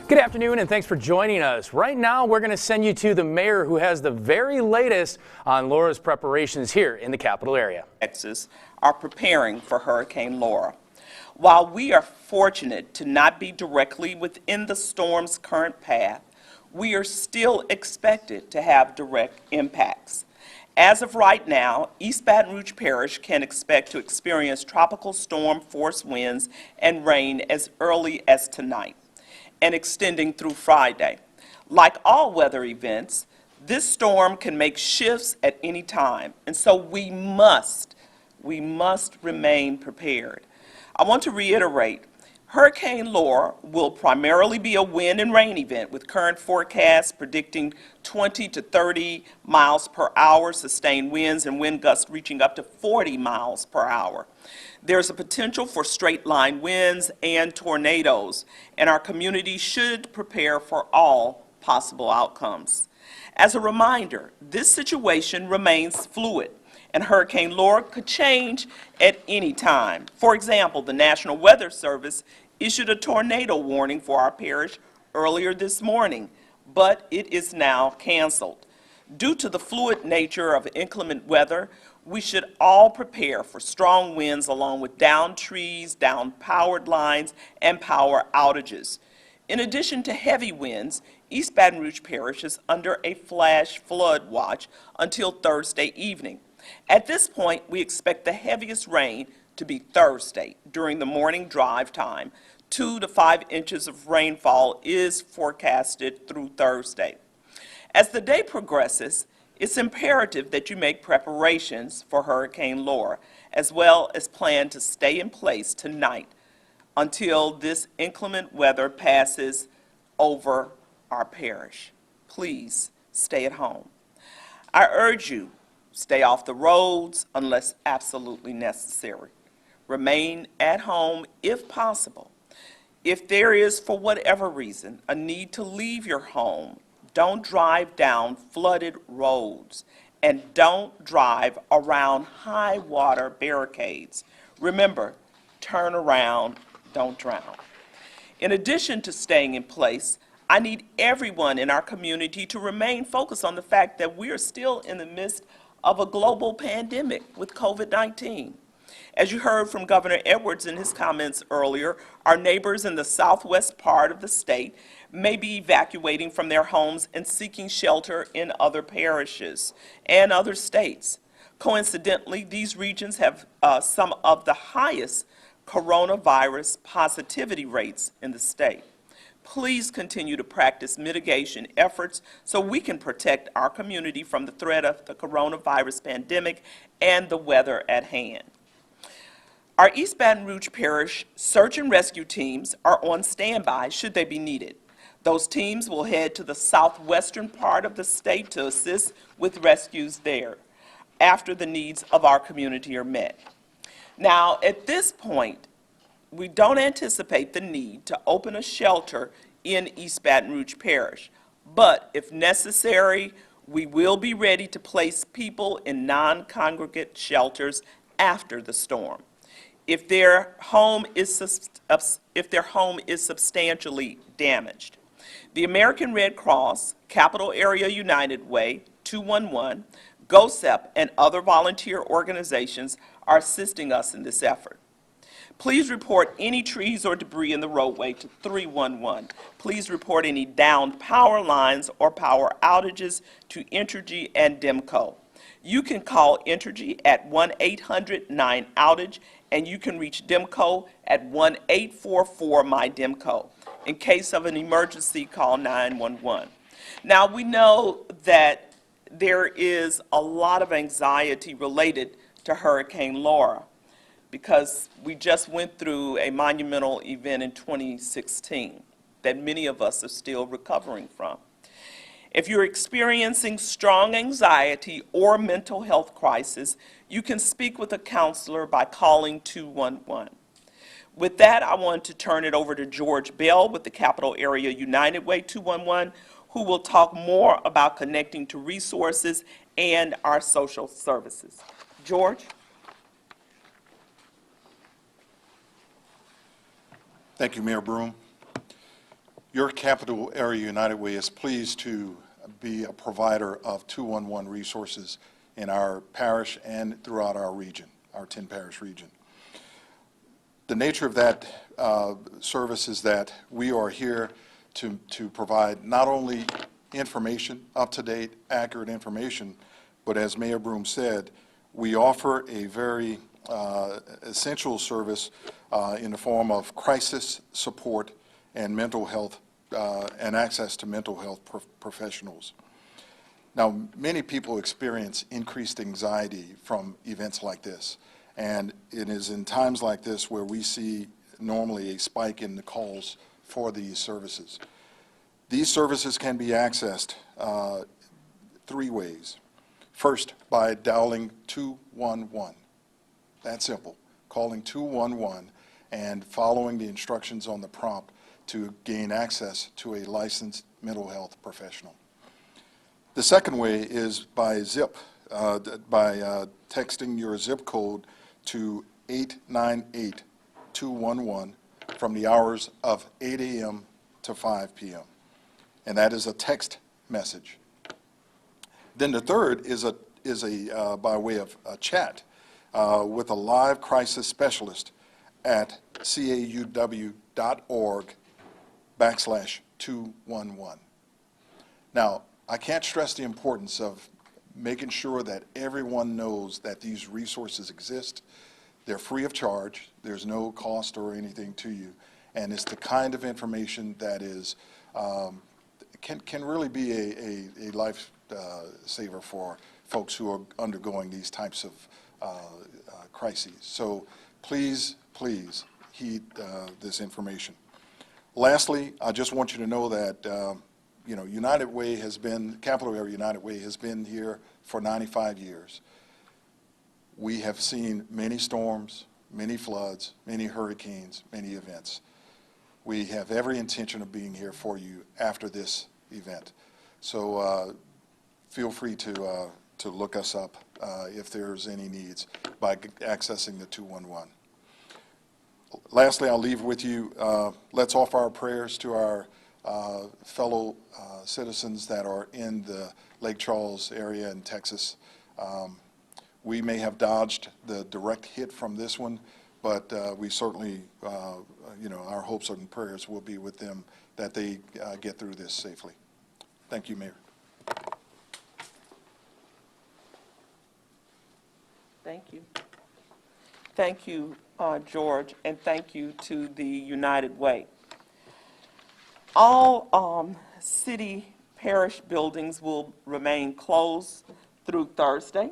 Good afternoon and thanks for joining us. Right now we're going to send you to the mayor who has the very latest on Laura's preparations here in the capital area. Texas are preparing for Hurricane Laura. While we are fortunate to not be directly within the storm's current path, we are still expected to have direct impacts. As of right now, East Baton Rouge Parish can expect to experience tropical storm force winds and rain as early as tonight and extending through Friday. Like all weather events, this storm can make shifts at any time, and so we must remain prepared. I want to reiterate, Hurricane Laura will primarily be a wind and rain event with current forecasts predicting 20 to 30 miles per hour sustained winds and wind gusts reaching up to 40 miles per hour. There's a potential for straight-line winds and tornadoes, and our community should prepare for all possible outcomes. As a reminder, this situation remains fluid, and Hurricane Laura could change at any time. For example, the National Weather Service issued a tornado warning for our parish earlier this morning, but it is now canceled. Due to the fluid nature of inclement weather, we should all prepare for strong winds along with downed trees, downed powered lines, and power outages. In addition to heavy winds, East Baton Rouge Parish is under a flash flood watch until Thursday evening. At this point, we expect the heaviest rain to be Thursday during the morning drive time. 2 to 5 inches of rainfall is forecasted through Thursday. As the day progresses, it's imperative that you make preparations for Hurricane Laura, as well as plan to stay in place tonight until this inclement weather passes over our parish. Please stay at home. I urge you, stay off the roads unless absolutely necessary. Remain at home if possible. If there is, for whatever reason, a need to leave your home, don't drive down flooded roads and don't drive around high water barricades. Remember, turn around, don't drown. In addition to staying in place, I need everyone in our community to remain focused on the fact that we are still in the midst of a global pandemic with COVID-19. As you heard from Governor Edwards in his comments earlier, our neighbors in the southwest part of the state may be evacuating from their homes and seeking shelter in other parishes and other states. Coincidentally, these regions have some of the highest coronavirus positivity rates in the state. Please continue to practice mitigation efforts so we can protect our community from the threat of the coronavirus pandemic and the weather at hand. Our East Baton Rouge Parish search and rescue teams are on standby should they be needed. Those teams will head to the southwestern part of the state to assist with rescues there after the needs of our community are met. Now, at this point, we don't anticipate the need to open a shelter in East Baton Rouge Parish, but if necessary, we will be ready to place people in non-congregate shelters after the storm if their home is substantially damaged. The American Red Cross, Capital Area United Way, 211, GOSEP, and other volunteer organizations are assisting us in this effort. Please report any trees or debris in the roadway to 311. Please report any downed power lines or power outages to Entergy and DEMCO. You can call Entergy at 1-800-9-OUTAGE, and you can reach DEMCO at 1-844-MY-DEMCO. In case of an emergency, call 911. Now, we know that there is a lot of anxiety related to Hurricane Laura because we just went through a monumental event in 2016 that many of us are still recovering from. If you're experiencing strong anxiety or mental health crisis, you can speak with a counselor by calling 211. With that, I want to turn it over to George Bell with the Capital Area United Way 211, who will talk more about connecting to resources and our social services. George? Thank you, Mayor Broome. Your Capital Area United Way is pleased to be a provider of 211 resources in our parish and throughout our region, our 10-parish region. The nature of that service is that we are here to provide not only information, up-to-date, accurate information, but as Mayor Broome said, we offer a very essential service in the form of crisis support and mental health and access to mental health professionals. Now, many people experience increased anxiety from events like this, and it is in times like this where we see normally a spike in the calls for these services. These services can be accessed three ways. First, by dialing 211. That's simple. Calling 211 and following the instructions on the prompt to gain access to a licensed mental health professional. The second way is by texting your zip code to 898-211 from the hours of 8 a.m. to 5 p.m. And that is a text message. Then the third is by way of a chat with a live crisis specialist at cauw.org/211. Now, I can't stress the importance of making sure that everyone knows that these resources exist. They're free of charge. There's no cost or anything to you. And it's the kind of information that is can really be a life saver for folks who are undergoing these types of crises. So please, please heed this information. Lastly, I just want you to know that United Way has been, Capital Area United Way has been here for 95 years. We have seen many storms, many floods, many hurricanes, many events. We have every intention of being here for you after this event. So feel free to look us up if there's any needs by accessing the 211. Lastly, I'll leave with you, let's offer our prayers to our fellow citizens that are in the Lake Charles area in Texas. We may have dodged the direct hit from this one, but we certainly, our hopes and prayers will be with them that they get through this safely. Thank you, Mayor. Thank you. Thank you, George, and thank you to the United Way. All city parish buildings will remain closed through Thursday.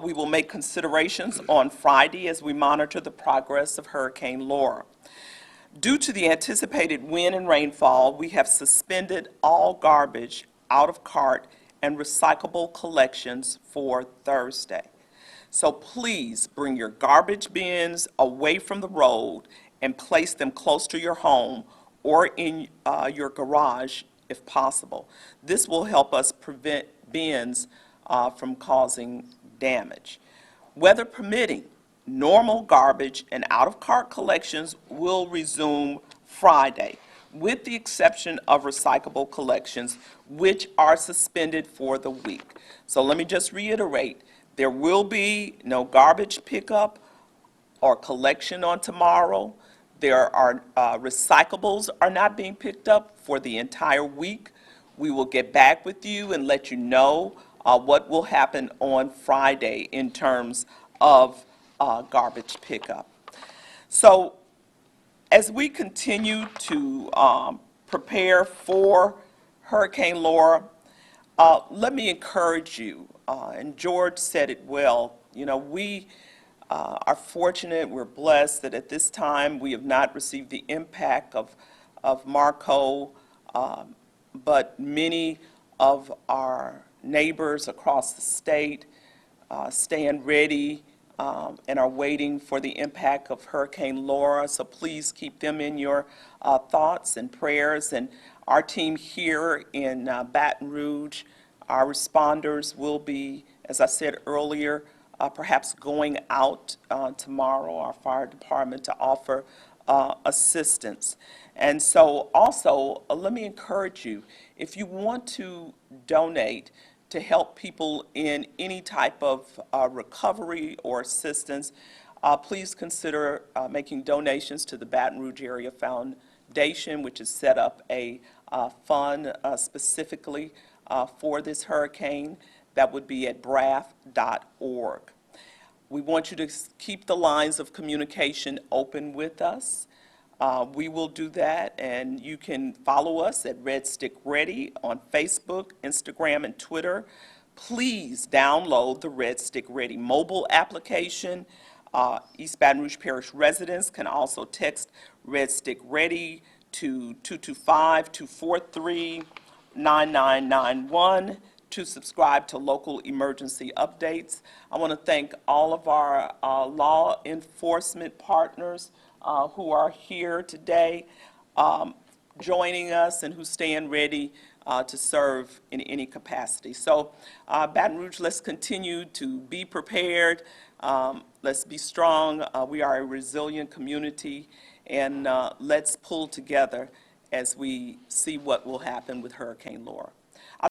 We will make considerations on Friday as we monitor the progress of Hurricane Laura. Due to the anticipated wind and rainfall, we have suspended all garbage, out of cart, and recyclable collections for Thursday. So please bring your garbage bins away from the road and place them close to your home or in your garage if possible. This will help us prevent bins from causing damage. Weather permitting, normal garbage and out-of-cart collections will resume Friday, with the exception of recyclable collections, which are suspended for the week. So let me just reiterate, there will be no garbage pickup or collection on tomorrow. There are recyclables are not being picked up for the entire week. We will get back with you and let you know what will happen on Friday in terms of garbage pickup. So as we continue to prepare for Hurricane Laura, let me encourage you, and George said it well, we are fortunate, we're blessed that at this time we have not received the impact of Marco, but many of our neighbors across the state stand ready and are waiting for the impact of Hurricane Laura. So please keep them in your thoughts and prayers. And our team here in Baton Rouge, our responders will be, as I said earlier, perhaps going out tomorrow, our fire department, to offer assistance. And so also, let me encourage you, if you want to donate to help people in any type of recovery or assistance, please consider making donations to the Baton Rouge Area Foundation, which has set up a fund specifically for this hurricane. That would be at braf.org. We want you to keep the lines of communication open with us. We will do that, and you can follow us at Red Stick Ready on Facebook, Instagram, and Twitter. Please download the Red Stick Ready mobile application. East Baton Rouge Parish residents can also text Red Stick Ready to 225-243-9991 to subscribe to local emergency updates. I want to thank all of our law enforcement partners who are here today joining us and who stand ready to serve in any capacity. So Baton Rouge, let's continue to be prepared. Let's be strong. We are a resilient community, and let's pull together as we see what will happen with Hurricane Laura.